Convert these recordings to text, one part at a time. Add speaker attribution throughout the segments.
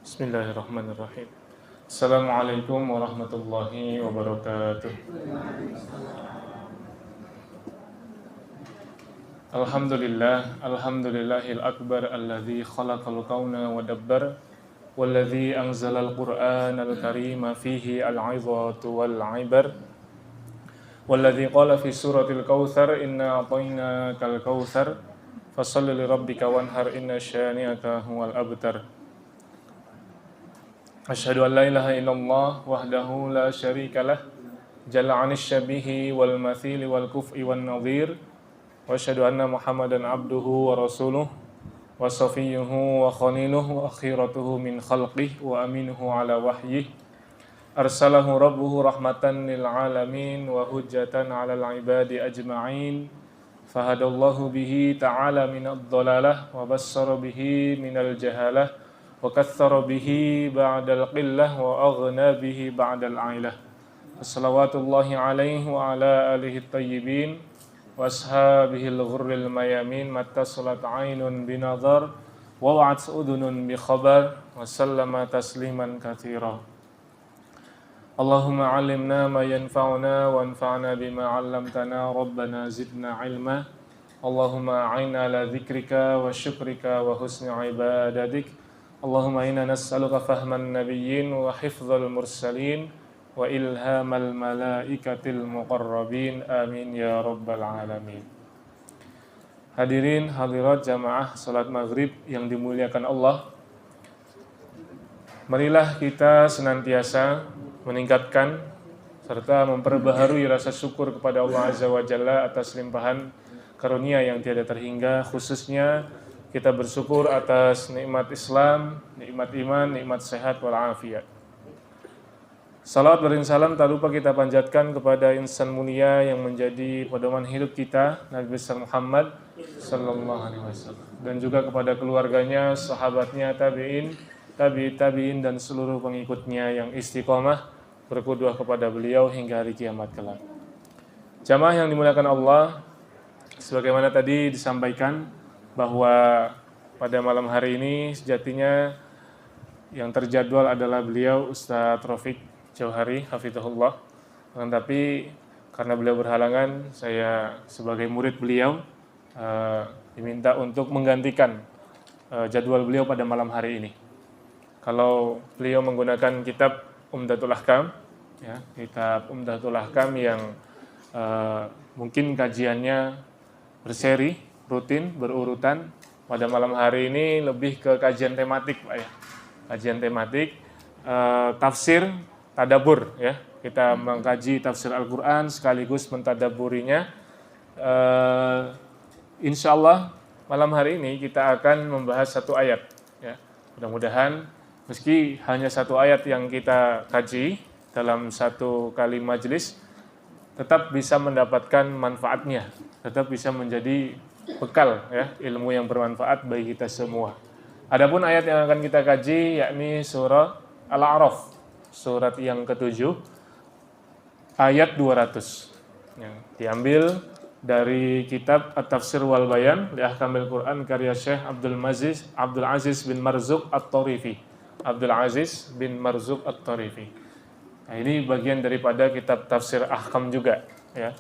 Speaker 1: Bismillahirrahmanirrahim. Assalamualaikum warahmatullahi wabarakatuh. Alhamdulillahil akbar alladzi khalaqal kauna wa dabbar walladzi anzalal qur'anal karima fihi al-'izatu wal 'ibar walladzi qala fi suratil kautsar inna a'tainakal kautsar fashalli li rabbika wanhar inna syani'aka huwal abtar. Asyhadu an la ilaha illallah wahdahu la syarikalah jalla 'anil syabihi wal mathili wal kuf'i wan nadhir wa asyhadu anna Muhammadan abduhu wa rasuluh wa safiyyuhu wa khaliluhu wa akhiratuhu min khalqihi wa aminuhu ala wahyihi arsalahu rabbuhu rahmatan lil alamin wa hujjatan 'alal 'ibadi ajma'in fahadallahu bihi ta'ala minad dhalalah wa bassara bihi minal jahalah wa kaththara bihi ba'dal qillah wa aghna bihi ba'dal 'ailah. Wassalawatullahi alaihi wa ala alihi at-tayyibin wa ashabihil ghurril mayamin mattasalat 'ainun binadhar wa wa'at udhunun bi khabar wa sallama tasliman katsira. Allahumma 'allimna ma yanfa'una wanfa'na bima 'allamtana rabbana zidna 'ilma. Allahumma a'inna ala dzikrika wa syukrika wa husni ibadatik. Allahumma inna nas'aluka fahman nabiyyin wa hifdzal mursalin wa ilhamal malaikatil muqarrabin amin ya rabbal alamin. Hadirin hadirat jamaah salat maghrib yang dimuliakan Allah, marilah kita senantiasa meningkatkan serta memperbaharui rasa syukur kepada Allah Azza wa Jalla atas limpahan karunia yang tiada terhingga, khususnya kita bersyukur atas nikmat Islam, nikmat iman, nikmat sehat wal afiat. Salawat berinsalam tak lupa kita panjatkan kepada insan mulia yang menjadi pedoman hidup kita, Nabi besar Muhammad sallallahu alaihi wasallam, dan juga kepada keluarganya, sahabatnya, tabi'in dan seluruh pengikutnya yang istiqomah berqudwah kepada beliau hingga hari kiamat kelak. Jamaah yang dimuliakan Allah, sebagaimana tadi disampaikan bahwa pada malam hari ini sejatinya yang terjadwal adalah beliau Ustadz Rafiq Jauhari hafizahullah. Tapi karena beliau berhalangan, saya sebagai murid beliau diminta untuk menggantikan jadwal beliau pada malam hari ini. Kalau beliau menggunakan kitab Umdatul Ahkam, ya, kitab Umdatul Ahkam yang mungkin kajiannya berseri, rutin, berurutan. Pada malam hari ini lebih ke kajian tematik, Pak ya. Kajian tematik, tafsir, tadabbur ya. Kita mengkaji tafsir Al-Qur'an sekaligus mentadabburinya. Insyaallah malam hari ini kita akan membahas satu ayat ya. Mudah-mudahan meski hanya satu ayat yang kita kaji dalam satu kali majelis, tetap bisa mendapatkan manfaatnya, tetap bisa menjadi bekal ya, ilmu yang bermanfaat bagi kita semua. Adapun ayat yang akan kita kaji yakni surah Al-A'raf, surat yang ke-7 ayat 200 yang diambil dari kitab At-Tafsir wal Bayan li Ahkamil Quran karya Syekh Abdul Aziz bin Marzuq At-Tarifi. Abdul Aziz bin Marzuq At-Tarifi. Nah, ini bagian daripada kitab tafsir ahkam juga ya.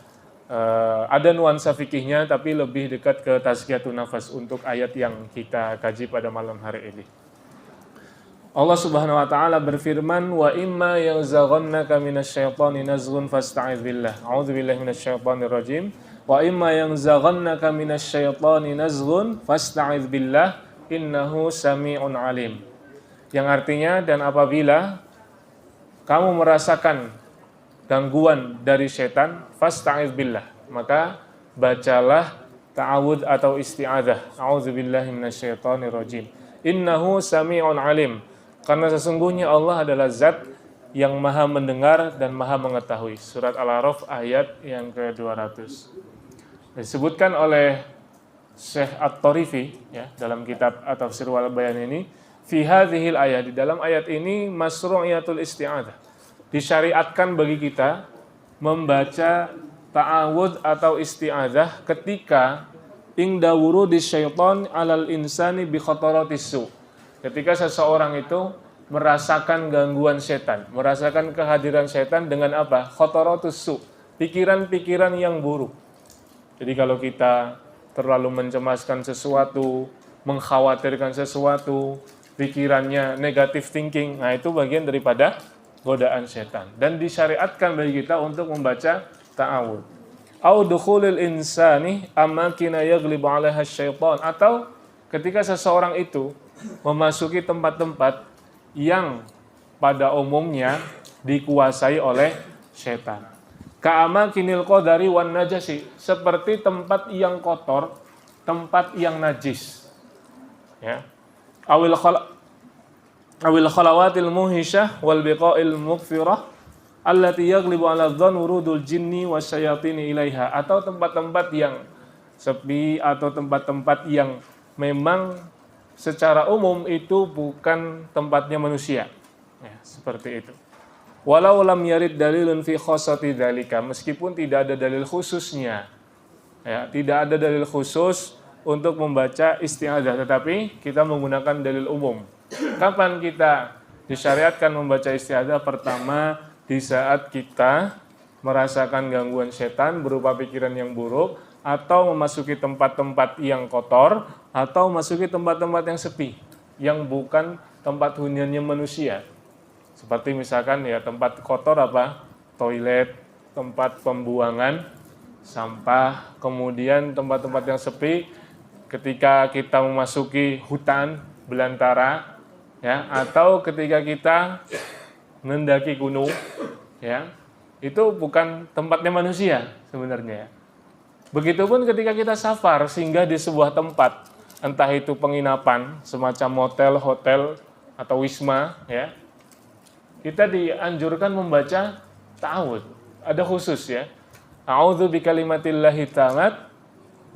Speaker 1: Ada nuansa fikihnya tapi lebih dekat ke tazkiyatun nafas untuk ayat yang kita kaji pada malam hari ini. Allah Subhanahu wa taala berfirman, wa imma yanzaghannaka minasyaitani nazghun fasta'idz billah. A'udzubillahi minasyaitonir rajim. Wa imma yanzaghannaka minasyaitani nazghun fasta'idz billah innahu samii'un 'alim. Yang artinya, dan apabila kamu merasakan gangguan dari setan, fasta'idz billah, maka bacalah ta'awudz atau isti'adzah. A'udzubillahi minasyaitonir rajim. Innahu samii'un 'alim. Karena sesungguhnya Allah adalah zat yang maha mendengar dan maha mengetahui. Surat Al-A'raf ayat yang ke-200. Disebutkan oleh Syekh At-Tarifi ya, dalam kitab At-Tafsir wal Bayan ini, fi hadhil ayat, di dalam ayat ini masru'iyatul isti'adzah. Disyariatkan bagi kita membaca ta'awudz atau isti'adzah ketika ingda wurudis syaitan alal insani bi khataratis su. Ketika seseorang itu merasakan gangguan setan, merasakan kehadiran setan dengan apa? Khotaratus su, pikiran-pikiran yang buruk. Jadi kalau kita terlalu mencemaskan sesuatu, mengkhawatirkan sesuatu, pikirannya negative thinking, nah itu bagian daripada godaan setan. Dan disyariatkan bagi kita untuk membaca ta'awud. Au dukhulil insani amakina yaglibu 'alaiha syaitan, atau ketika seseorang itu memasuki tempat-tempat yang pada umumnya dikuasai oleh setan. Ka'amakinil qadari wan najasi, seperti tempat yang kotor, tempat yang najis. Ya. Awil khalawatil muhisyah wal biqa'il mughfirah allati yaglibu 'ala dhann wurudul jinni wasyayatini ilaiha, atau tempat-tempat yang sepi atau tempat-tempat yang memang secara umum itu bukan tempatnya manusia. Ya, seperti itu. Walau lam yarid dalilun fi khassati dzalika, meskipun tidak ada dalil khususnya. Ya, tidak ada dalil khusus untuk membaca isti'adzah, tetapi kita menggunakan dalil umum. Kapan kita disyariatkan membaca isti'adzah? Pertama, di saat kita merasakan gangguan setan berupa pikiran yang buruk, atau memasuki tempat-tempat yang kotor, atau memasuki tempat-tempat yang sepi, yang bukan tempat huniannya manusia. Seperti misalkan ya tempat kotor apa? Toilet, tempat pembuangan sampah, kemudian tempat-tempat yang sepi ketika kita memasuki hutan belantara, ya, atau ketika kita mendaki gunung, ya, itu bukan tempatnya manusia sebenarnya. Begitupun ketika kita safar singgah di sebuah tempat, entah itu penginapan semacam motel, hotel, atau wisma, ya, kita dianjurkan membaca ta'awudz. Ada khusus ya. A'udzu bikalimatillahi tammat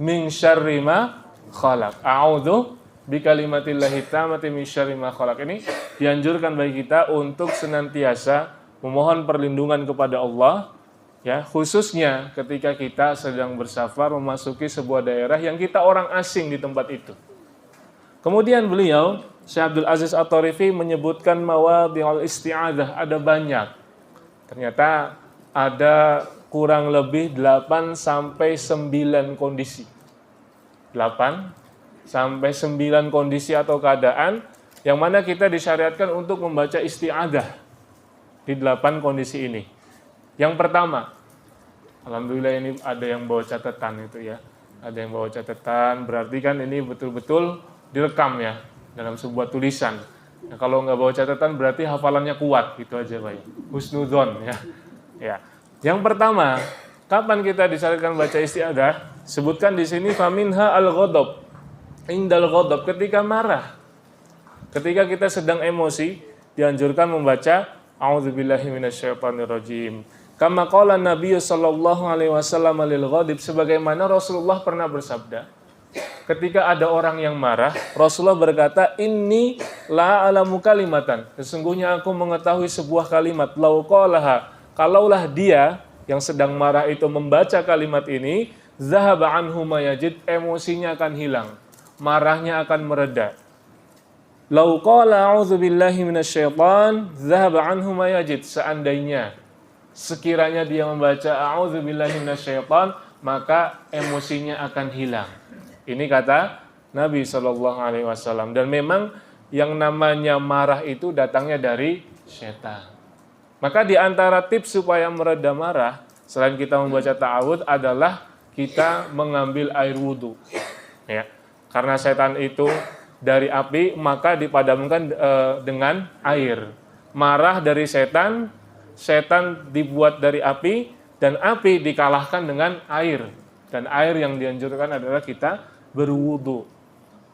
Speaker 1: min syarri ma khalaq. A'udzu bikalimatillahi tammati min syarri ma khalaq. Ini dianjurkan bagi kita untuk senantiasa memohon perlindungan kepada Allah, ya, khususnya ketika kita sedang bersafar memasuki sebuah daerah yang kita orang asing di tempat itu. Kemudian beliau, Syekh Abdul Aziz At-Tharifi, menyebutkan mawadhi'ul isti'adzah, ada banyak. Ternyata ada kurang lebih 8 sampai 9 kondisi. 8 sampai 9 kondisi atau keadaan yang mana kita disyariatkan untuk membaca isti'adzah di 8 kondisi ini. Yang pertama, alhamdulillah ini ada yang bawa catatan itu ya. Ada yang bawa catatan, berarti kan ini betul-betul direkam ya dalam sebuah tulisan. Nah, kalau nggak bawa catatan berarti hafalannya kuat, gitu aja Pak. Husnudzon ya. Ya. Yang pertama, kapan kita disyariatkan baca isti'adzah? Sebutkan di sini faminha al-ghadab. Indal ghadab, ketika marah. Ketika kita sedang emosi, dianjurkan membaca a'udzubillahi minasyaitonirrajim. Kama qala Nabi sallallahu alaihi wasallam lil ghadib, sebagaimana Rasulullah pernah bersabda, ketika ada orang yang marah, Rasulullah berkata, "Inni la alamu kalimatan." Sesungguhnya aku mengetahui sebuah kalimat, lau qalaha, kalaulah dia yang sedang marah itu membaca kalimat ini, zahaba anhu ma yajid, emosinya akan hilang, marahnya akan mereda. Lau qala a'udzubillahi minasyaitan, zahaba anhu ma yajid, seandainya sekiranya dia membaca a'udzubillahi minasyaitan, maka emosinya akan hilang. Ini kata Nabi SAW. Dan memang yang namanya marah itu datangnya dari setan. Maka di antara tips supaya mereda marah, selain kita membaca ta'awudz, adalah kita mengambil air wudhu. Ya. Karena setan itu dari api, maka dipadamkan dengan air. Marah dari setan, setan dibuat dari api, dan api dikalahkan dengan air. Dan air yang dianjurkan adalah kita berwudu.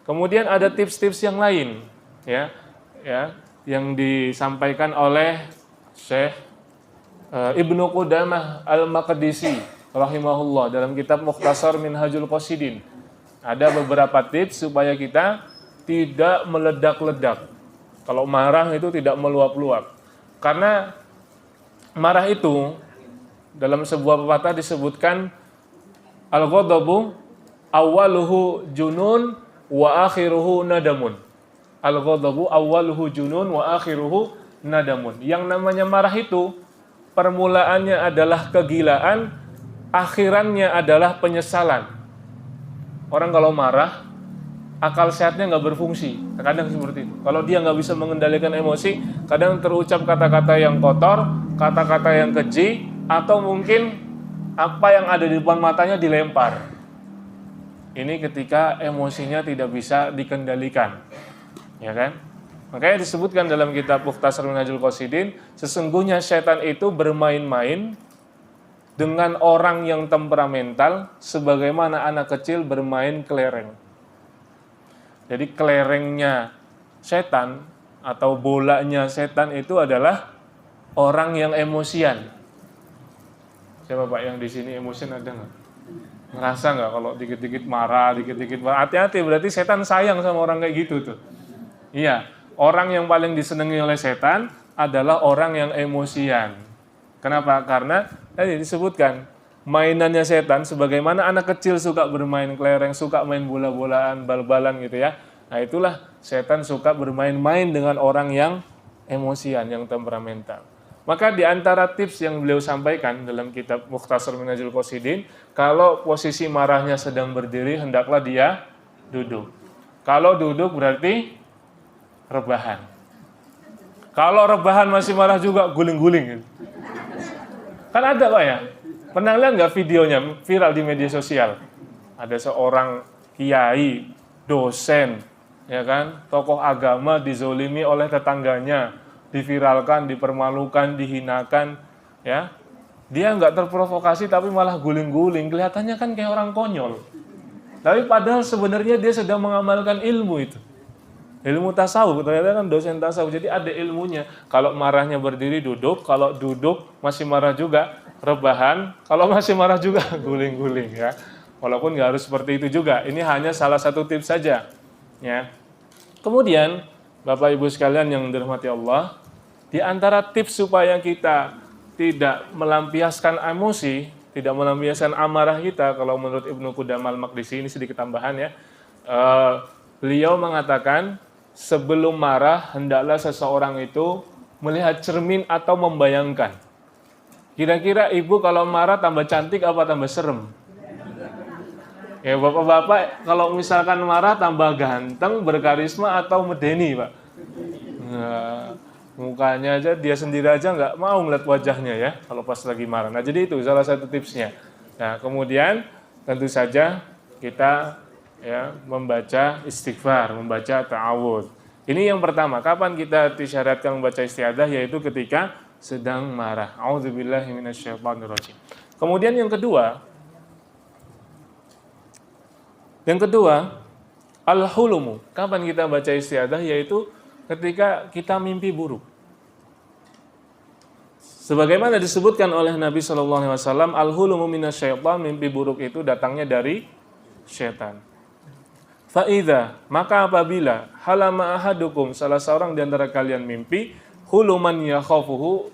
Speaker 1: Kemudian ada tips-tips yang lain, ya, yang disampaikan oleh Syekh Ibnu Qudamah Al-Maqdisi rahimahullah dalam kitab Mukhtasar Minhajul Qasidin. Ada beberapa tips supaya kita tidak meledak-ledak. Kalau marah itu tidak meluap-luap. Karena marah itu dalam sebuah pepatah disebutkan al-ghadabu awaluhu junun wa akhiruhu nadamun. Al-ghadabu awwaluhu junun wa akhiruhu nadamun. Yang namanya marah itu permulaannya adalah kegilaan, akhirannya adalah penyesalan. Orang kalau marah, akal sehatnya nggak berfungsi. Kadang seperti itu. Kalau dia nggak bisa mengendalikan emosi, kadang terucap kata-kata yang kotor, kata-kata yang keji, atau mungkin apa yang ada di depan matanya dilempar. Ini ketika emosinya tidak bisa dikendalikan. Ya kan? Makanya disebutkan dalam kitab Mukhtasar Minhajul Qasidin, sesungguhnya setan itu bermain-main dengan orang yang temperamental sebagaimana anak kecil bermain kelereng. Jadi kelerengnya setan atau bolanya setan itu adalah orang yang emosian. Siapa Pak yang di sini emosian, ada nggak? Ngerasa nggak kalau dikit-dikit marah, dikit-dikit marah? Hati-hati, berarti setan sayang sama orang kayak gitu tuh. Iya, orang yang paling disenangi oleh setan adalah orang yang emosian. Kenapa? Karena tadi disebutkan mainannya setan sebagaimana anak kecil suka bermain kelereng, suka main bola-bolaan, bal-balan gitu ya. Nah itulah setan suka bermain-main dengan orang yang emosian, yang temperamental. Maka di antara tips yang beliau sampaikan dalam kitab Mukhtasar Minhajul Qasidin, kalau posisi marahnya sedang berdiri, hendaklah dia duduk. Kalau duduk berarti rebahan. Kalau rebahan masih marah juga, guling-guling. Kan ada Pak ya? Pernah lihat nggak videonya viral di media sosial? Ada seorang kiai, dosen, ya kan, tokoh agama dizolimi oleh tetangganya, diviralkan, dipermalukan, dihinakan, ya. Dia nggak terprovokasi tapi malah guling-guling, kelihatannya kan kayak orang konyol. Tapi padahal sebenarnya dia sedang mengamalkan ilmu itu. Ilmu tasawuf, ternyata kan dosen tasawuf, jadi ada ilmunya. Kalau marahnya berdiri duduk, kalau duduk masih marah juga rebahan, kalau masih marah juga guling-guling ya. Walaupun nggak harus seperti itu juga. Ini hanya salah satu tips saja. Ya. Kemudian Bapak Ibu sekalian yang dirahmati Allah, di antara tips supaya kita tidak melampiaskan emosi, tidak melampiaskan amarah kita, kalau menurut Ibnu Qudamah Al-Maqdisi, ini sedikit tambahan ya. Beliau mengatakan, sebelum marah, hendaklah seseorang itu melihat cermin atau membayangkan. Kira-kira ibu kalau marah tambah cantik apa tambah serem? Ya bapak-bapak kalau misalkan marah tambah ganteng, berkarisma atau medeni Pak? Nah, mukanya aja, dia sendiri aja nggak mau ngeliat wajahnya ya, kalau pas lagi marah. Nah jadi itu salah satu tipsnya. Nah kemudian tentu saja kita ya membaca istighfar, membaca ta'awudz. Ini yang pertama, kapan kita disyaratkan membaca isti'adzah, yaitu ketika sedang marah. A'udzubillahi minasyaitonirrajim. Kemudian yang kedua, al-hulumu. Kapan kita baca isti'adzah, yaitu ketika kita mimpi buruk. Sebagaimana disebutkan oleh Nabi SAW, al-hulumu minasyaiton, mimpi buruk itu datangnya dari syaitan. Fa'idha, maka apabila halama ahadukum, salah seorang di antara kalian mimpi, huluman yakhafuhu,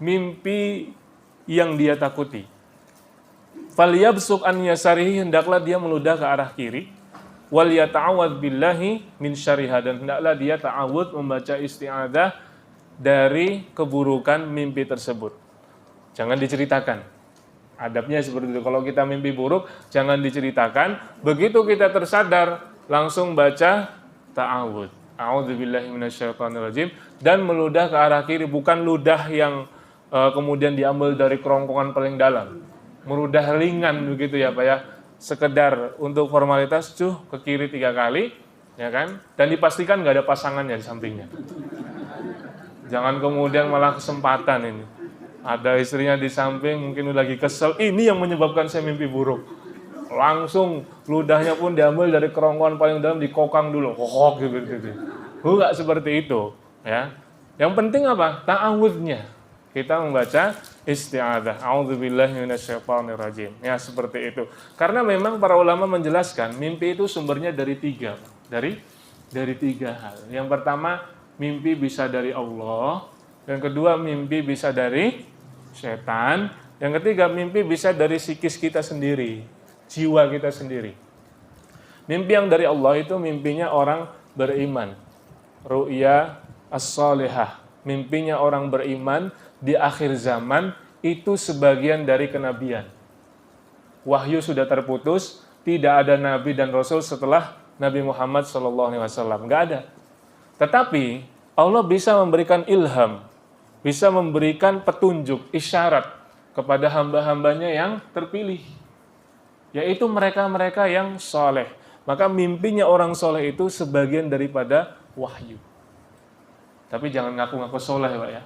Speaker 1: mimpi yang dia takuti. Falyabsuq an yasarihi, hendaklah dia meludah ke arah kiri. Wal yata'awwadz billahi min syarriha, dan hendaklah dia ta'awudz, membaca isti'adzah dari keburukan mimpi tersebut. Jangan diceritakan. Adabnya seperti itu. Kalau kita mimpi buruk, jangan diceritakan. Begitu kita tersadar, langsung baca ta'awudz. A'udzubillahi minasyaitonirrajim, dan meludah ke arah kiri, bukan ludah yang kemudian diambil dari kerongkongan paling dalam. Meludah ringan begitu ya Pak ya. Sekedar untuk formalitas ke kiri 3 kali, ya kan? Dan dipastikan nggak ada pasangannya di sampingnya. Jangan kemudian malah kesempatan ini. Ada istrinya di samping, mungkin lagi kesel. Ini yang menyebabkan saya mimpi buruk. Langsung ludahnya pun diambil dari kerongkongan paling dalam, dikokang dulu, kokok gitu. Enggak seperti itu, ya. Yang penting apa? Ta'awudznya. Kita membaca isti'adzah. A'udzubillahi minasyaitonirrajim. Ya, seperti itu. Karena memang para ulama menjelaskan mimpi itu sumbernya dari 3. Dari 3 hal. Yang pertama, mimpi bisa dari Allah. Yang kedua, mimpi bisa dari setan. Yang ketiga, mimpi bisa dari psikis kita sendiri, jiwa kita sendiri. Mimpi yang dari Allah itu mimpinya orang beriman. ru'ya as-salihah. Mimpinya orang beriman di akhir zaman itu sebagian dari kenabian. Wahyu sudah terputus, tidak ada nabi dan rasul setelah Nabi Muhammad SAW. Nggak ada. Tetapi Allah bisa memberikan ilham, bisa memberikan petunjuk, isyarat kepada hamba-hambanya yang terpilih, yaitu mereka-mereka yang soleh. Maka mimpinya orang soleh itu sebagian daripada wahyu. Tapi jangan ngaku-ngaku soleh, Pak ya.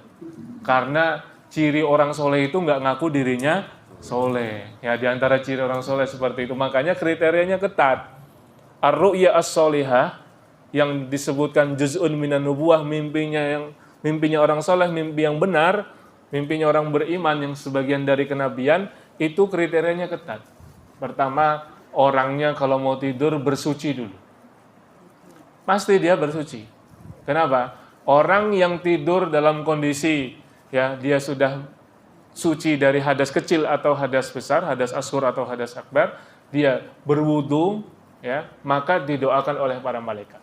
Speaker 1: Karena ciri orang soleh itu nggak ngaku dirinya soleh. Ya, di antara ciri orang soleh seperti itu. Makanya kriterianya ketat. Ar-ru'ya as-solihah yang disebutkan juz'un minan nubuwah, mimpinya orang soleh, mimpi yang benar, mimpinya orang beriman yang sebagian dari kenabian, itu kriterianya ketat. Pertama, orangnya kalau mau tidur bersuci dulu. Pasti dia bersuci. Kenapa? Orang yang tidur dalam kondisi ya dia sudah suci dari hadas kecil atau hadas besar, hadas asghar atau hadas akbar, dia berwudu ya, maka didoakan oleh para malaikat.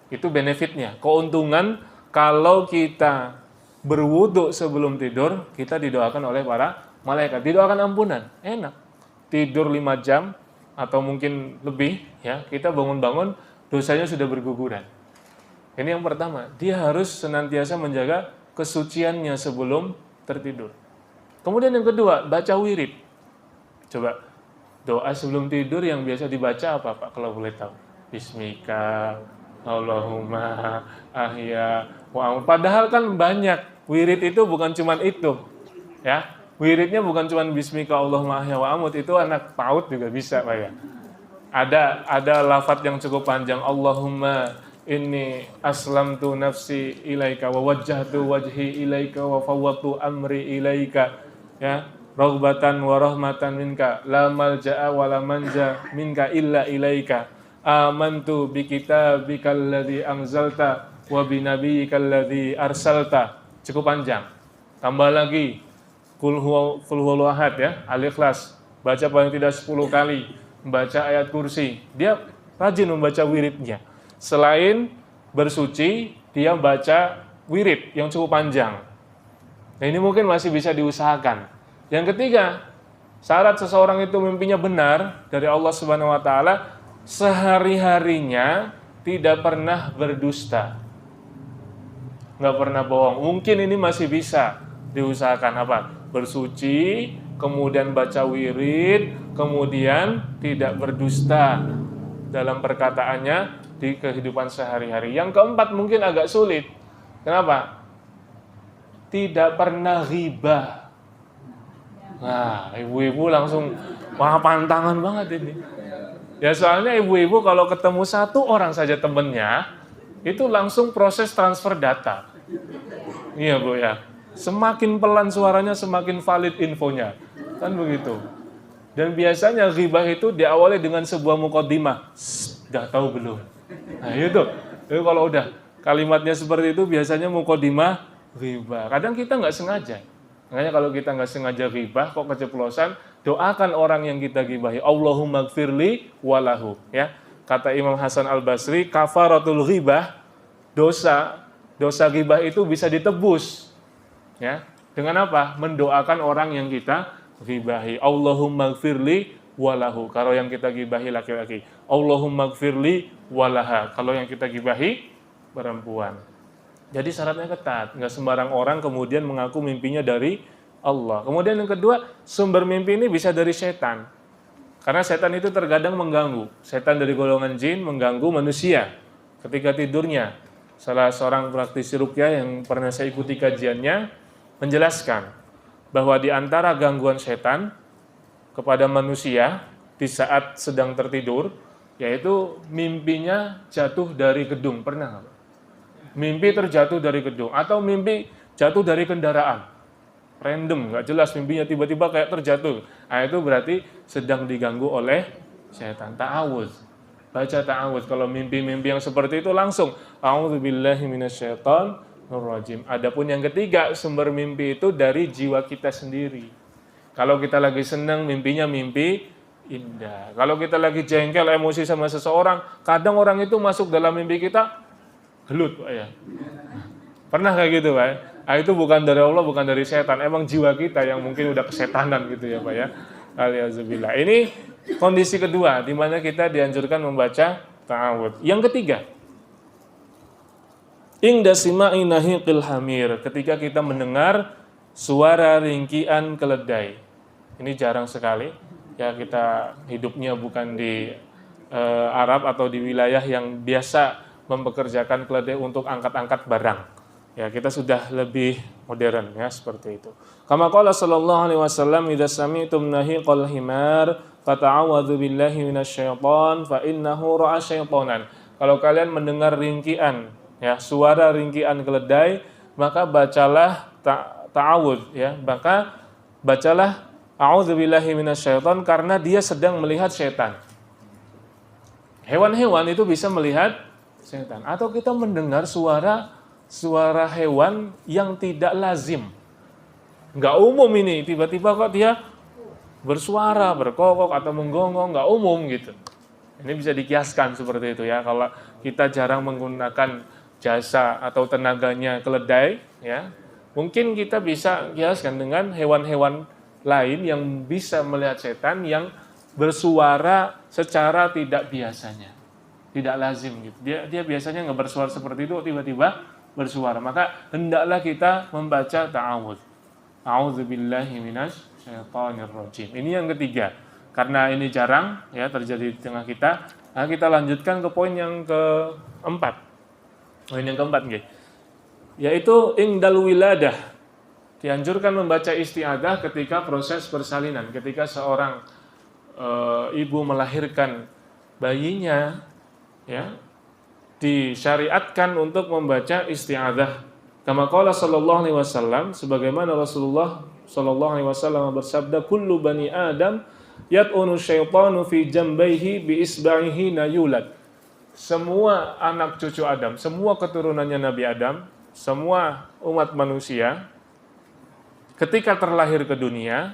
Speaker 1: Itu benefitnya, keuntungan kalau kita berwudu sebelum tidur, kita didoakan oleh para malaikat, didoakan ampunan, enak. Tidur 5 jam atau mungkin lebih ya, kita bangun-bangun dosanya sudah berguguran. Ini yang pertama, dia harus senantiasa menjaga kesuciannya sebelum tertidur. Kemudian yang kedua, baca wirid. Coba doa sebelum tidur yang biasa dibaca apa Pak kalau boleh tahu? Bismika Allahumma ahya wa. Padahal kan banyak. Wirid itu bukan cuma itu. Ya. Wiridnya bukan cuma bismika Allahumma ahya wa amut, itu anak PAUD juga bisa Pak ya. Ada lafaz yang cukup panjang, Allahumma inni aslamtu nafsi ilaika wa wajjahtu wajhi ilaika wa fawwadtu amri ilaika ya raghbatan wa rahmatan minka la malja'a wa la manja minka illa ilaika amantu bi kitabikal ladzi anzalta wa bi nabiyyikal ladzi arsalta. Cukup panjang. Tambah lagi qul huwallahu ahad ya, al-ikhlas. Baca paling tidak 10 kali, membaca ayat kursi. Dia rajin membaca wiridnya. Selain bersuci, dia baca wirid yang cukup panjang. Nah, ini mungkin masih bisa diusahakan. Yang ketiga, syarat seseorang itu mimpinya benar dari Allah Subhanahu wa taala, sehari-harinya tidak pernah berdusta. Nggak pernah bohong. Mungkin ini masih bisa diusahakan apa? Bersuci, kemudian baca wirid, kemudian tidak berdusta dalam perkataannya di kehidupan sehari-hari. Yang keempat mungkin agak sulit. Kenapa? Tidak pernah ghibah. Nah, ibu-ibu langsung, wah pantangan banget ini. Ya soalnya ibu-ibu kalau ketemu satu orang saja temennya, itu langsung proses transfer data. Iya Bu ya. Semakin pelan suaranya, semakin valid infonya. Kan begitu. Dan biasanya ghibah itu diawali dengan sebuah muqaddimah. Udah tahu belum? Nah itu. Jadi kalau udah kalimatnya seperti itu biasanya muqaddimah ghibah. Kadang kita nggak sengaja. Makanya kalau kita nggak sengaja ghibah, kok keceplosan, doakan orang yang kita ghibahi. Allahumma gfirli walahu. Ya. Kata Imam Hasan al-Basri, kafaratul ghibah, dosa ghibah itu bisa ditebus. Ya. Dengan apa? Mendoakan orang yang kita ghibahi. Allahumma gfirli walahu. Kalau yang kita gibahi laki-laki. Allahumma gfirli walaha. Kalau yang kita gibahi perempuan. Jadi syaratnya ketat. Nggak sembarang orang kemudian mengaku mimpinya dari Allah. Kemudian yang kedua, sumber mimpi ini bisa dari setan. Karena setan itu terkadang mengganggu. Setan dari golongan jin mengganggu manusia ketika tidurnya. Salah seorang praktisi ruqyah yang pernah saya ikuti kajiannya menjelaskan bahwa di antara gangguan setan kepada manusia di saat sedang tertidur, yaitu mimpinya jatuh dari gedung. Pernah nggak? Mimpi terjatuh dari gedung atau mimpi jatuh dari kendaraan. Random, nggak jelas mimpinya tiba-tiba kayak terjatuh. Nah itu berarti sedang diganggu oleh setan. Ta'awudz. Baca ta'awudz. Kalau mimpi-mimpi yang seperti itu langsung a'udzubillahi minasyaitonirrajim. Adapun yang ketiga, sumber mimpi itu dari jiwa kita sendiri. Kalau kita lagi senang, mimpinya mimpi indah. Kalau kita lagi jengkel, emosi sama seseorang, kadang orang itu masuk dalam mimpi kita, gelut Pak ya. Pernah kayak gitu Pak? Nah, itu bukan dari Allah, bukan dari setan. Emang jiwa kita yang mungkin udah kesetanan gitu ya Pak ya. Alhamdulillah. Ini kondisi kedua di mana kita dianjurkan membaca ta'awudz. Yang ketiga, inda sima'i nahiqil hamir, ketika kita mendengar suara ringkian keledai. Ini jarang sekali ya, kita hidupnya bukan di Arab atau di wilayah yang biasa mempekerjakan keledai untuk angkat-angkat barang. Ya, kita sudah lebih modern ya seperti itu. Kama qala sallallahu alaihi wasallam, idza sami'tum nahiqal himar fata'awadzu billahi minasyaiton fa innahu ra'a syaitonan. Kalau kalian mendengar ringkian ya, suara ringkian keledai, maka bacalah ta'awudz ya, maka bacalah a'udzubillahi minasyaiton, karena dia sedang melihat setan. Hewan-hewan itu bisa melihat setan. Atau kita mendengar suara hewan yang tidak lazim, nggak umum ini, tiba-tiba kok dia bersuara, berkokok atau menggonggong, nggak umum gitu. Ini bisa dikiaskan seperti itu ya. Kalau kita jarang menggunakan jasa atau tenaganya keledai ya, mungkin kita bisa kiaskan dengan hewan-hewan lain yang bisa melihat setan, yang bersuara secara tidak biasanya, tidak lazim gitu. Dia biasanya nggak bersuara seperti itu, tiba-tiba bersuara. Maka hendaklah kita membaca ta'awudz. A'udzubillahi minasyaitonir rajim. Ini yang ketiga. Karena ini jarang ya terjadi di tengah kita. Nah, kita lanjutkan ke poin yang keempat. Poin yang keempat nggih. Yaitu indal wiladah. Dianjurkan membaca isti'adzah ketika proses persalinan, ketika seorang ibu melahirkan bayinya ya, disyariatkan untuk membaca isti'adzah. Kama qala sallallahu alaihi wasallam, sebagaimana Rasulullah sallallahu alaihi wasallam bersabda, kullu bani Adam yat'unu syaitanu fi jambaihi bi isba'ihi nayulat. Semua anak cucu Adam, semua keturunannya Nabi Adam, semua umat manusia ketika terlahir ke dunia,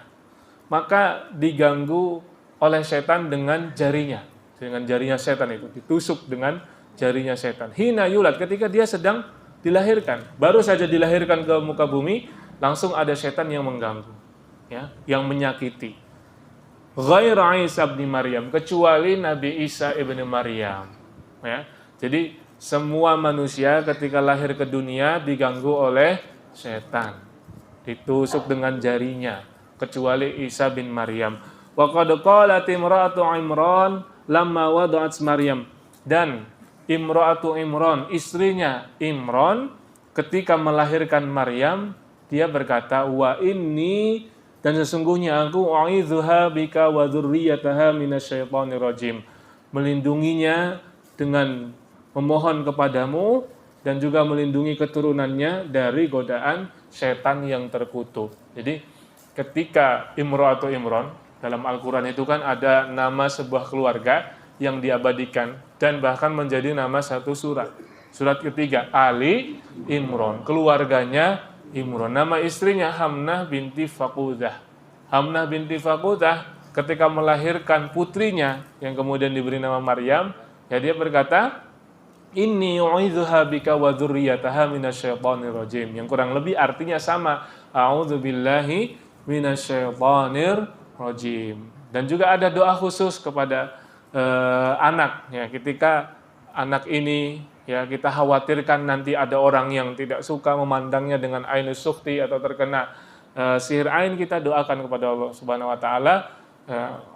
Speaker 1: maka diganggu oleh setan dengan jarinya. Dengan jarinya setan itu, ditusuk dengan jarinya setan. Hina yulat, ketika dia sedang dilahirkan, baru saja dilahirkan ke muka bumi, langsung ada setan yang mengganggu, ya, yang menyakiti. Ghaira Isa bin Maryam, kecuali Nabi Isa ibn Maryam, ya. Jadi semua manusia ketika lahir ke dunia diganggu oleh setan, ditusuk dengan jarinya, kecuali Isa bin Maryam. Wa qad qalat imra'atu Imran lamma wada'at Maryam, dan Imra'atu Imran, istrinya Imran, ketika melahirkan Maryam, dia berkata, wa inni, dan sesungguhnya aku a'idzuha bika wa dzurriyyataha minasyaitonir rajim, melindunginya dengan memohon kepadamu dan juga melindungi keturunannya dari godaan setan yang terkutuk. Jadi ketika Imra'atu Imran, dalam Al-Quran itu kan ada nama sebuah keluarga yang diabadikan dan bahkan menjadi nama satu surat. Surat ketiga, Ali Imran, keluarganya Imran. Nama istrinya Hamnah binti Faqudah. Hamnah binti Faqudah ketika melahirkan putrinya yang kemudian diberi nama Maryam, ya dia berkata, inni u'idzuha bika wa dzurriyyataha minasyaitonir rajim. Yang kurang lebih artinya sama, a'udzubillahi minasyaitonir rajim. Dan juga ada doa khusus kepada anak ya, ketika anak ini ya kita khawatirkan nanti ada orang yang tidak suka memandangnya dengan ainus sukhti atau terkena sihir ain, kita doakan kepada Allah Subhanahu wa taala,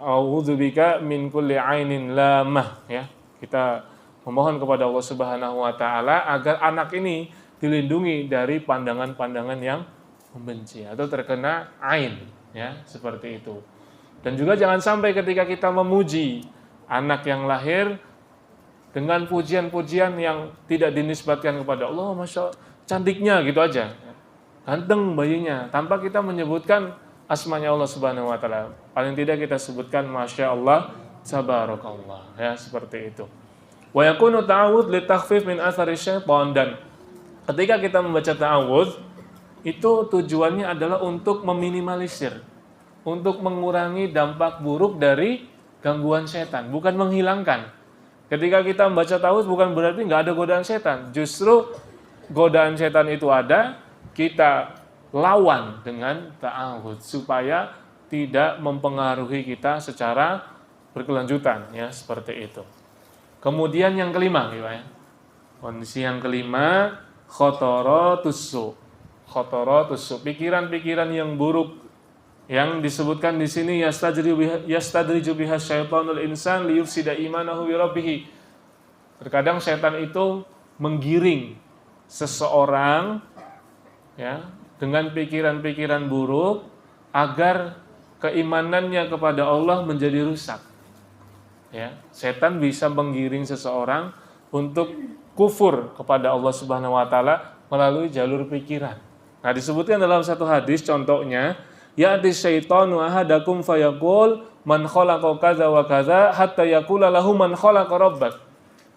Speaker 1: a'udzubika min kulli ainin lamah ya. Kita memohon kepada Allah Subhanahu wa taala agar anak ini dilindungi dari pandangan-pandangan yang membenci atau terkena ain ya, seperti itu. Dan juga jangan sampai ketika kita memuji anak yang lahir dengan pujian-pujian yang tidak dinisbatkan kepada Allah, masya Allah, cantiknya gitu aja, ganteng bayinya, tanpa kita menyebutkan asmanya Allah Subhanahu wa taala. Paling tidak kita sebutkan masya Allah, tabarakallah ya, seperti itu. Wa yakunu ta'awudz li takhfif min athari syaitan, dan ketika kita membaca ta'awudz itu tujuannya adalah untuk meminimalisir, untuk mengurangi dampak buruk dari gangguan setan, bukan menghilangkan. Ketika kita membaca ta'awudz bukan berarti nggak ada godaan setan. Justru godaan setan itu ada, kita lawan dengan ta'awudz supaya tidak mempengaruhi kita secara berkelanjutan, ya seperti itu. Kemudian yang kelima, ya. Kondisi yang kelima, khotorotussu. Khotorotussu, pikiran-pikiran yang buruk yang disebutkan di sini yastadriju biha syaitanul insan liyufsida imanahu bi rabbih. Terkadang setan itu menggiring seseorang, ya, dengan pikiran-pikiran buruk agar keimanannya kepada Allah menjadi rusak. Ya, setan bisa menggiring seseorang untuk kufur kepada Allah Subhanahu wa taala melalui jalur pikiran. Nah, disebutkan dalam satu hadis contohnya, ya'ti syaitanu ahadakum fayaqul man khalaqa kadza wa kadza hatta yaqula lahu man khalaqa rabbak.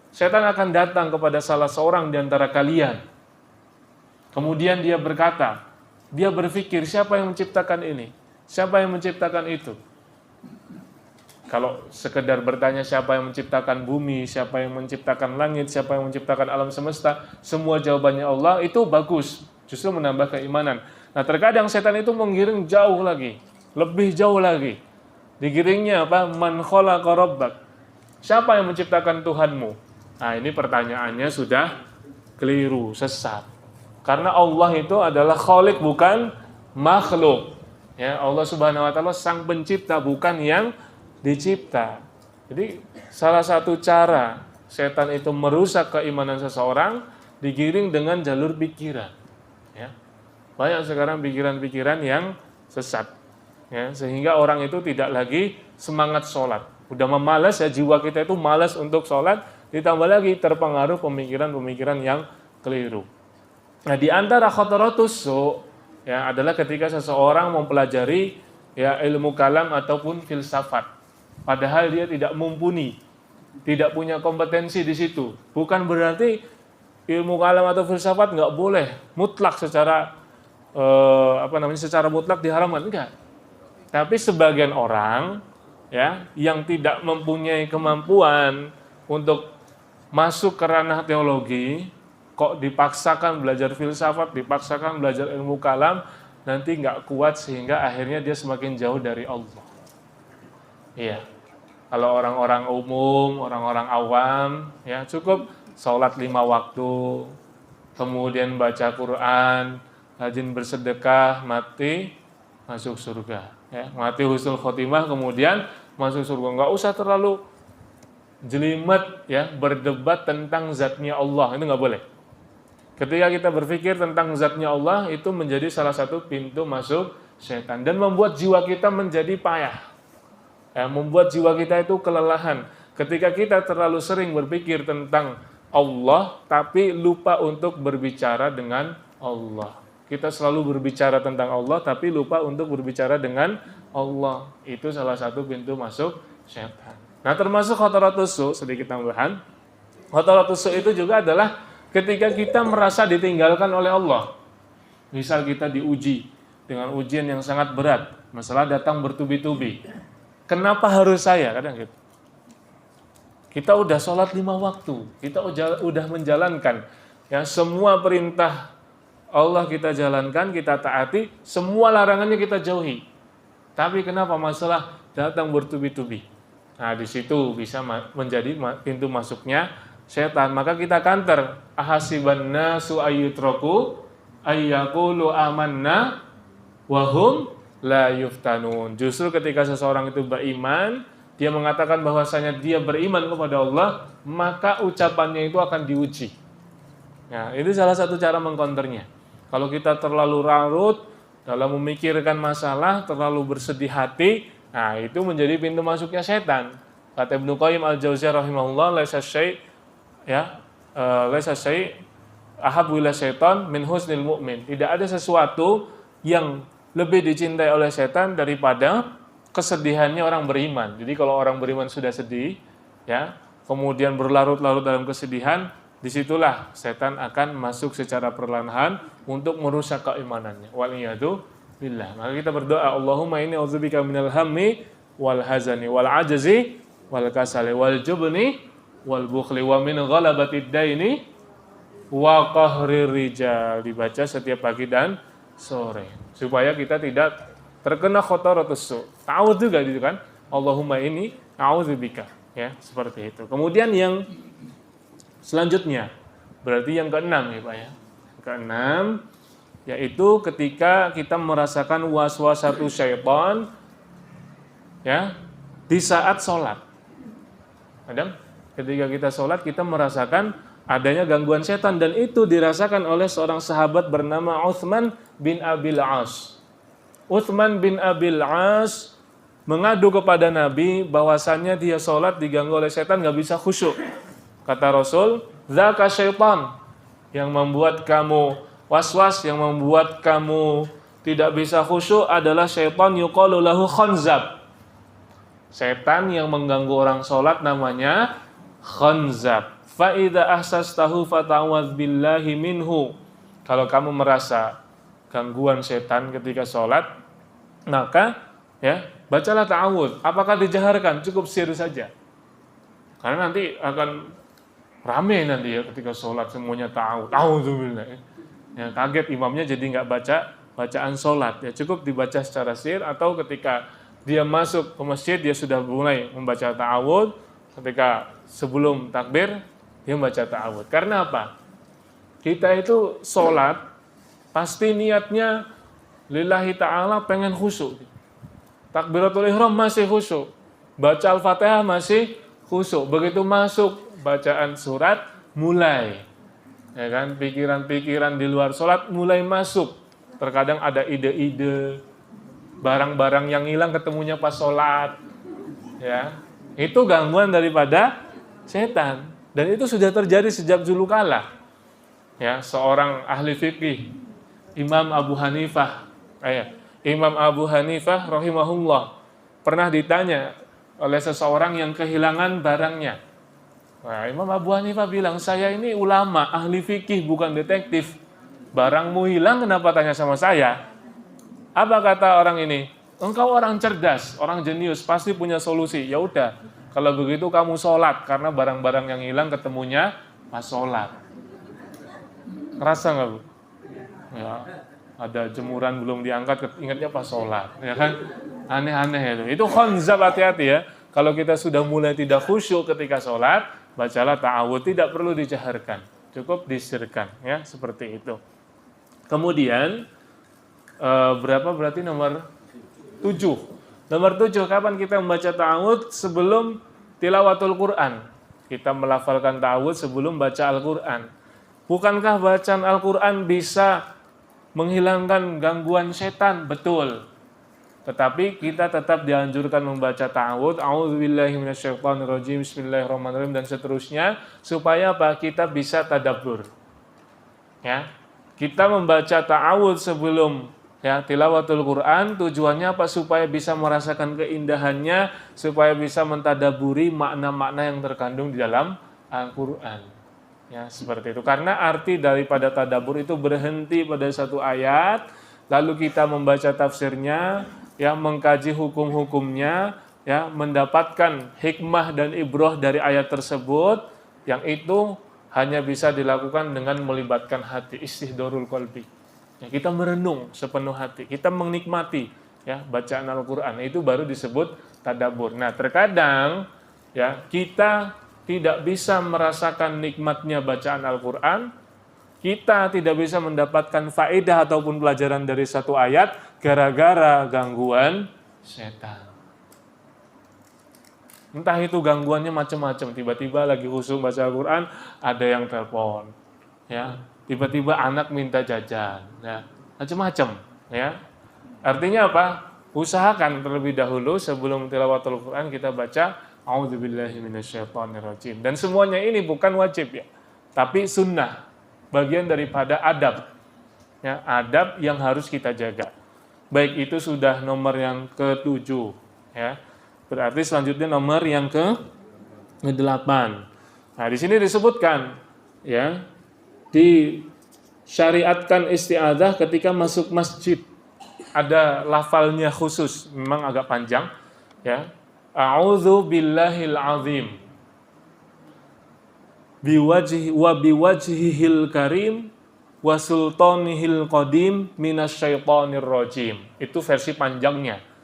Speaker 1: Setan akan datang kepada salah seorang di antara kalian. Kemudian dia berkata, dia berpikir siapa yang menciptakan ini? Siapa yang menciptakan itu? Kalau sekedar bertanya siapa yang menciptakan bumi, siapa yang menciptakan langit, siapa yang menciptakan alam semesta, semua jawabannya Allah, itu bagus, justru menambah keimanan. Nah, terkadang setan itu menggiring jauh lagi, lebih jauh lagi. Digiringnya apa? Man khalaqa rabbak. Siapa yang menciptakan Tuhanmu? Nah, ini pertanyaannya sudah keliru, sesat. Karena Allah itu adalah khaliq, bukan makhluk. Ya, Allah Subhanahu wa taala sang pencipta, bukan yang dicipta. Jadi salah satu cara setan itu merusak keimanan seseorang digiring dengan jalur pikiran. Ya. Banyak sekarang pikiran-pikiran yang sesat. Ya, sehingga orang itu tidak lagi semangat sholat. Udah memalas ya, jiwa kita itu malas untuk sholat, ditambah lagi terpengaruh pemikiran-pemikiran yang keliru. Nah, di antara khotaratus su, ya, adalah ketika seseorang mempelajari, ya, ilmu kalam ataupun filsafat. Padahal dia tidak mumpuni, tidak punya kompetensi di situ. Bukan berarti ilmu kalam atau filsafat nggak boleh mutlak secara secara mutlak diharamkan, enggak. Tapi sebagian orang, ya, yang tidak mempunyai kemampuan untuk masuk ke ranah teologi, kok dipaksakan belajar filsafat, dipaksakan belajar ilmu kalam, nanti nggak kuat sehingga akhirnya dia semakin jauh dari Allah. Iya, kalau orang-orang umum, orang-orang awam, ya cukup sholat 5 waktu, kemudian baca Quran, rajin bersedekah, mati masuk surga. Ya, mati husnul khotimah, kemudian masuk surga. Nggak usah terlalu jelimet, ya, berdebat tentang zatnya Allah, itu nggak boleh. Ketika kita berpikir tentang zatnya Allah, itu menjadi salah satu pintu masuk setan dan membuat jiwa kita menjadi payah. Ya, membuat jiwa kita itu kelelahan. Ketika kita terlalu sering berpikir tentang Allah, tapi lupa untuk berbicara dengan Allah. Kita selalu berbicara tentang Allah, tapi lupa untuk berbicara dengan Allah. Itu salah satu pintu masuk setan. Nah, termasuk khotaratus su, sedikit tambahan. Khotaratus su itu juga adalah ketika kita merasa ditinggalkan oleh Allah. Misal kita diuji dengan ujian yang sangat berat, masalah datang bertubi-tubi. Kenapa harus saya? Kadang gitu. Kita udah sholat 5 waktu, kita udah menjalankan, ya, semua perintah Allah kita jalankan, kita taati, semua larangannya kita jauhi. Tapi kenapa masalah datang bertubi-tubi? Nah, di situ bisa menjadi pintu masuknya setan. Maka kita counter, ahasiban nasu ayyutraku ayyaqulu amanna wa hum la yuftanun. Justru ketika seseorang itu beriman, dia mengatakan bahwasanya dia beriman kepada Allah, maka ucapannya itu akan diuji. Nah, itu salah satu cara mengkonternya. Kalau kita terlalu larut dalam memikirkan masalah, terlalu bersedih hati, nah itu menjadi pintu masuknya setan. Kata Ibnu Qayyim al-Jauziyah rahimahullah, laisa syai' ahabbu ila syaitan min husnil mu'min. Tidak ada sesuatu yang lebih dicintai oleh setan daripada kesedihannya orang beriman. Jadi kalau orang beriman sudah sedih, ya, kemudian berlarut-larut dalam kesedihan, disitulah setan akan masuk secara perlahan untuk merusak keimanannya. Waliyadu billah. Maka kita berdoa, Allahumma inni a'udzubika minal hammi wal hazani wal ajzi wal kasali wal jubni wal bukhli wa min ghalabatid daini wa qahrir rijal. Dibaca setiap pagi dan sore supaya kita tidak terkena khotaratus su. Ta'awudz juga gitu kan. Allahumma inni a'udzubika, ya, seperti itu. Kemudian yang selanjutnya berarti yang keenam ya Pak ya. Keenam yaitu ketika kita merasakan waswasatu syaitan ya di saat sholat. Kadang ketika kita sholat kita merasakan adanya gangguan setan dan itu dirasakan oleh seorang sahabat bernama Utsman bin Abil As. Utsman bin Abil As mengadu kepada Nabi bahwasannya dia sholat diganggu oleh setan, nggak bisa khusyuk. Kata Rasul, "Dzaka syaitan yang membuat kamu waswas, yang membuat kamu tidak bisa khusyuk adalah syaitan yuqalu lahu khanzab." Setan yang mengganggu orang sholat namanya khanzab. Fa idza ahsastahu fata'awwadz billahi minhu. Kalau kamu merasa gangguan setan ketika sholat, maka ya bacalah ta'awudz. Apakah dijaharkan? Cukup sir saja. Karena nanti akan rame nanti ya ketika sholat semuanya ta'awudz. A'udzubillah. Ya, kaget imamnya jadi nggak baca bacaan sholat. Ya cukup dibaca secara sir atau ketika dia masuk ke masjid dia sudah mulai membaca ta'awudz. Ketika sebelum takbir dia membaca ta'awudz. Karena apa? Kita itu sholat pasti niatnya lillahi ta'ala pengen khusyuk. Takbiratul ihram masih khusyuk. Baca Al-Fatihah masih khusyuk. Begitu masuk bacaan surat mulai. Ya kan, pikiran-pikiran di luar sholat mulai masuk. Terkadang ada ide-ide, barang-barang yang hilang ketemunya pas sholat. Ya, itu gangguan daripada setan. Dan itu sudah terjadi sejak dulu kala. Ya, seorang ahli fikih, Imam Abu Hanifah rahimahullah pernah ditanya oleh seseorang yang kehilangan barangnya. Nah, Imam Abu Hanifah bilang, saya ini ulama, ahli fikih, bukan detektif. Barangmu hilang, kenapa tanya sama saya? Apa kata orang ini? Engkau orang cerdas, orang jenius, pasti punya solusi. Ya udah, kalau begitu kamu sholat, karena barang-barang yang hilang ketemunya pas sholat. Kerasa nggak Bu? Ya, ada jemuran belum diangkat, ingatnya pas sholat. Ya kan? Aneh-aneh itu. Itu khanzab, hati-hati ya. Kalau kita sudah mulai tidak khusyuk ketika sholat, bacalah ta'awudz, tidak perlu dijaharkan, cukup disirkan, ya seperti itu. Kemudian berapa berarti nomor 7. Nomor 7, kapan kita membaca ta'awudz? Sebelum tilawatul Quran. Kita melafalkan ta'awudz sebelum baca Al-Quran. Bukankah bacaan Al-Quran bisa menghilangkan gangguan setan? Betul. Tetapi kita tetap dianjurkan membaca ta'awudz, a'udzubillahi minasyaitonirrajim, bismillahirrahmanirrahim, dan seterusnya, supaya apa? Kita bisa tadabbur. Ya. Kita membaca ta'awudz sebelum ya tilawatul Quran, tujuannya apa? Supaya bisa merasakan keindahannya, supaya bisa mentadaburi makna-makna yang terkandung di dalam Al-Quran. Ya, seperti itu. Karena arti daripada tadabbur itu berhenti pada satu ayat, lalu kita membaca tafsirnya, ya, mengkaji hukum-hukumnya, ya, mendapatkan hikmah dan ibrah dari ayat tersebut, yang itu hanya bisa dilakukan dengan melibatkan hati, istihdorul qalbi. Ya, kita merenung sepenuh hati, kita menikmati ya bacaan Al-Quran, itu baru disebut tadabbur. Nah, terkadang ya kita tidak bisa merasakan nikmatnya bacaan Al-Quran, kita tidak bisa mendapatkan faedah ataupun pelajaran dari satu ayat gara-gara gangguan setan. Entah itu gangguannya macam-macam, tiba-tiba lagi khusyuk baca Al-Quran, ada yang telepon, ya, tiba-tiba anak minta jajan, ya, macam-macam, ya. Artinya apa? Usahakan terlebih dahulu sebelum tilawatul Quran kita baca a'udzubillahi minasyaitonirrajim. Dan semuanya ini bukan wajib ya, tapi sunnah, bagian daripada adab. Ya, adab yang harus kita jaga. Baik, itu sudah nomor yang ke-7 ya. Berarti selanjutnya nomor yang ke-8. Nah, di sini disebutkan ya, disyariatkan isti'adzah ketika masuk masjid. Ada lafalnya khusus, memang agak panjang ya. A'udzu billahil azim. biwajhihil karim wa sultanihil qadim minasyaitonir rajim. Itu versi panjangnya.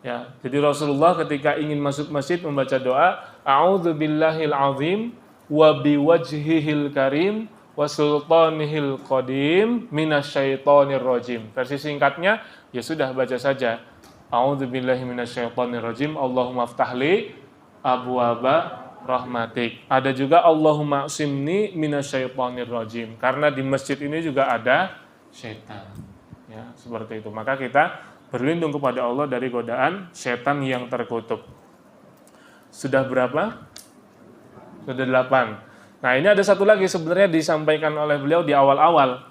Speaker 1: Ya, jadi Rasulullah ketika ingin masuk masjid membaca doa, a'udzubillahil azim wa biwajhihil karim wa sultanihil qadim minasyaitonir rajim. Versi singkatnya ya sudah baca saja. A'udzubillahi minasyaitonir rajim. Allahumma aftahli abwaaba rahmatik. Ada juga Allahumma asimni minasyaitonir rajim. Karena di masjid ini juga ada syaitan. Ya, seperti itu. Maka kita berlindung kepada Allah dari godaan setan yang terkutuk. Sudah berapa? Sudah 8. Nah, ini ada satu lagi sebenarnya disampaikan oleh beliau di awal-awal,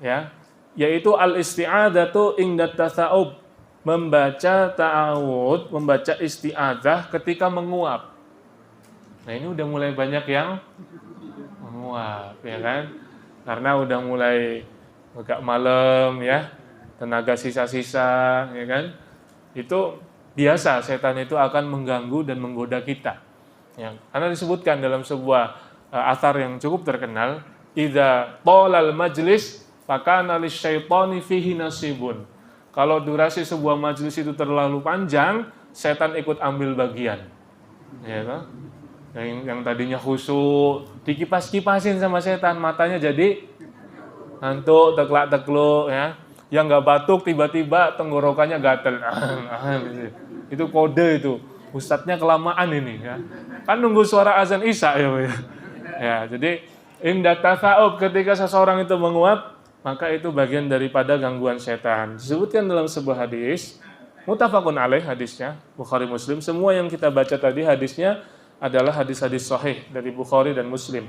Speaker 1: ya, yaitu al-isti'adzatu inda tasawuf, membaca ta'awud, membaca isti'adzah ketika menguap. Nah, ini udah mulai banyak yang menguap, ya kan? Karena udah mulai agak malam, ya, tenaga sisa-sisa, ya kan? Itu biasa, setan itu akan mengganggu dan menggoda kita. Ya, karena disebutkan dalam sebuah athar yang cukup terkenal, idza talal majlis fakana lisyaitani fihi nasibun. Kalau durasi sebuah majlis itu terlalu panjang, setan ikut ambil bagian. Ya kan? Yang tadinya khusyuk, dikipas-kipasin sama setan, matanya jadi ngantuk, teklak-tekluk, ya. Yang nggak batuk tiba-tiba tenggorokannya gatel. Itu kode itu. Ustadznya kelamaan ini, ya. Kan nunggu suara azan Isya ya, ya. Ya, jadi inda tasawuf, ketika seseorang itu menguap, maka itu bagian daripada gangguan setan. Disebutkan dalam sebuah hadis, muttafaqun alaih hadisnya, Bukhari Muslim. Semua yang kita baca tadi hadisnya adalah hadis-hadis sahih dari Bukhari dan Muslim.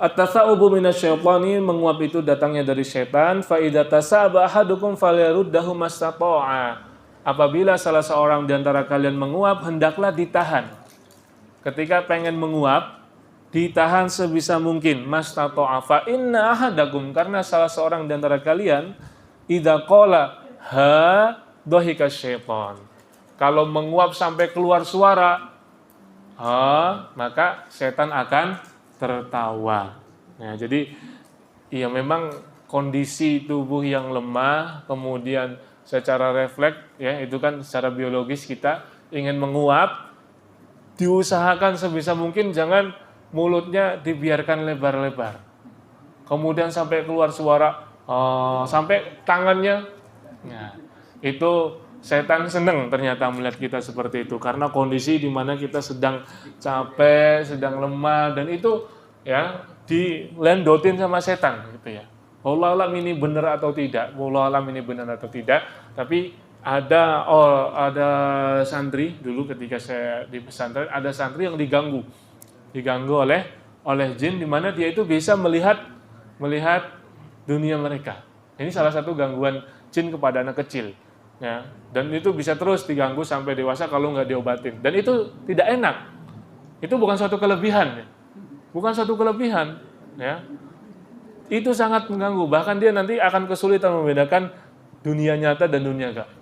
Speaker 1: At-tasa'ubu minasyaitani, menguap itu datangnya dari setan. Fa idza tasaba ahadukum falyaruddahu mastata'a. Apabila salah seorang di antara kalian menguap, hendaklah ditahan. Ketika pengen menguap, ditahan sebisa mungkin. Mastata'a fa inna ahadakum, karena salah seorang di antara kalian idza qala ha dhahika syaitan. Kalau menguap sampai keluar suara, maka setan akan tertawa. Nah, jadi ya memang kondisi tubuh yang lemah, kemudian secara refleks, ya itu kan secara biologis kita ingin menguap, diusahakan sebisa mungkin jangan mulutnya dibiarkan lebar-lebar. Kemudian sampai keluar suara, sampai tangannya. Nah, itu setan senang ternyata melihat kita seperti itu, karena kondisi di mana kita sedang capek, sedang lemah, dan itu ya dilendotin sama setan gitu ya. Wallahu alam ini benar atau tidak, wallahu alam ini benar atau tidak, tapi ada santri dulu ketika saya di pesantren, ada santri yang diganggu oleh jin, di mana dia itu bisa melihat dunia mereka. Ini salah satu gangguan jin kepada anak kecil. Ya, dan itu bisa terus diganggu sampai dewasa kalau nggak diobatin. Dan itu tidak enak. Itu bukan suatu kelebihan, ya. Bukan suatu kelebihan, ya. Itu sangat mengganggu. Bahkan dia nanti akan kesulitan membedakan dunia nyata dan dunia gaib.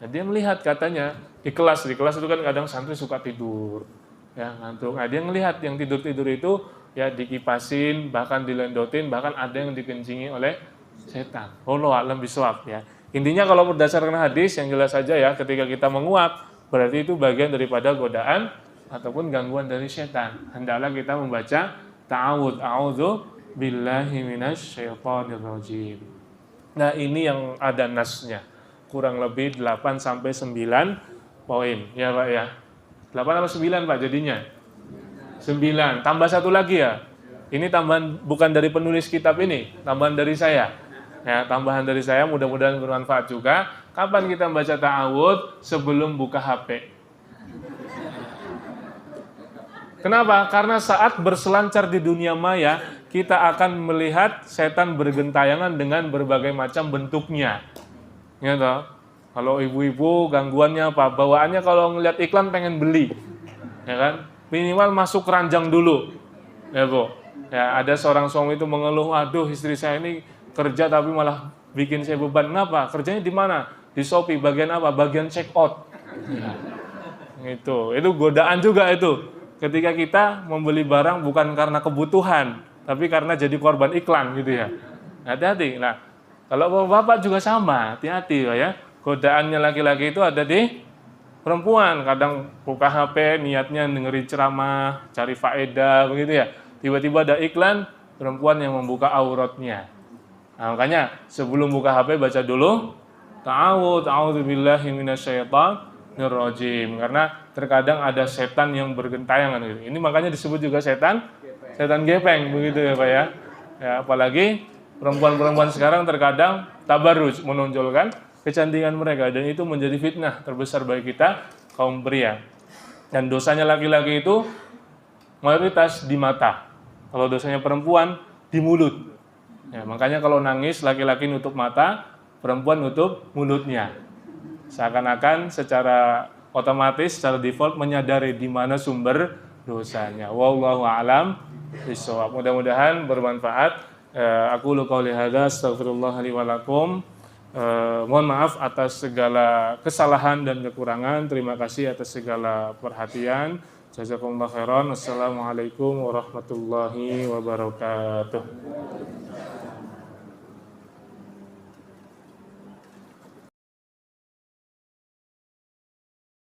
Speaker 1: Nah, dia melihat katanya di kelas itu kan kadang santri suka tidur, ya, ngantuk. Nah, dia melihat yang tidur itu ya dikipasin, bahkan dilendotin, bahkan ada yang dikencingi oleh setan. Wallahu a'lam bishawab, ya. Intinya kalau berdasarkan hadis yang jelas saja ya, ketika kita menguap, berarti itu bagian daripada godaan ataupun gangguan dari setan. Hendaklah kita membaca ta'awudz, a'udzu billahi minasyaitonir rajim. Nah, ini yang ada nasnya. Kurang lebih 8 sampai 9 poin. Ya, Pak ya. 8 atau 9, Pak, jadinya? 9. Tambah satu lagi ya. Ini tambahan bukan dari penulis kitab ini, tambahan dari saya. Ya, tambahan dari saya, mudah-mudahan bermanfaat juga. Kapan kita baca ta'awudz? Sebelum buka HP. Kenapa? Karena saat berselancar di dunia maya, kita akan melihat setan bergentayangan dengan berbagai macam bentuknya. Ya toh? Kalau ibu-ibu gangguannya apa? Bawaannya kalau ngelihat iklan pengen beli. Ya kan? Minimal masuk keranjang dulu. Ya, Bu. Ya, ada seorang suami itu mengeluh, "Aduh, istri saya ini kerja tapi malah bikin saya beban." Kenapa? Kerjanya di mana? Di Shopee. Bagian apa? Bagian check out. Ya. Itu godaan juga itu. ketika kita membeli barang bukan karena kebutuhan, tapi karena jadi korban iklan gitu ya. Hati-hati. Nah, kalau bapak juga sama, hati-hati ya. Godaannya laki-laki itu ada di perempuan. Kadang buka HP, niatnya dengerin ceramah, cari faedah, begitu ya. Tiba-tiba ada iklan, perempuan yang membuka auratnya. Nah, makanya sebelum buka HP baca dulu ta'awudzubillahi minasyaitonirrajim, karena terkadang ada setan yang bergentayangan gitu. Ini makanya disebut juga setan gepeng begitu ya Pak ya. Ya, apalagi perempuan-perempuan sekarang terkadang tabarruj, menonjolkan kecantikan mereka, dan itu menjadi fitnah terbesar bagi kita kaum pria. Dan dosanya laki-laki itu mayoritas di mata. Kalau dosanya perempuan di mulut. Ya, makanya kalau nangis laki-laki nutup mata, perempuan nutup mulutnya. Seakan-akan secara otomatis, secara default menyadari di mana sumber dosanya. Wallahu a'lam bishawab. Mudah-mudahan bermanfaat. Aku qouli hadza, astaghfirullah li wa lakum. Mohon maaf atas segala kesalahan dan kekurangan. Terima kasih atas segala perhatian. Jazakumullah khairan. Assalamualaikum warahmatullahi wabarakatuh.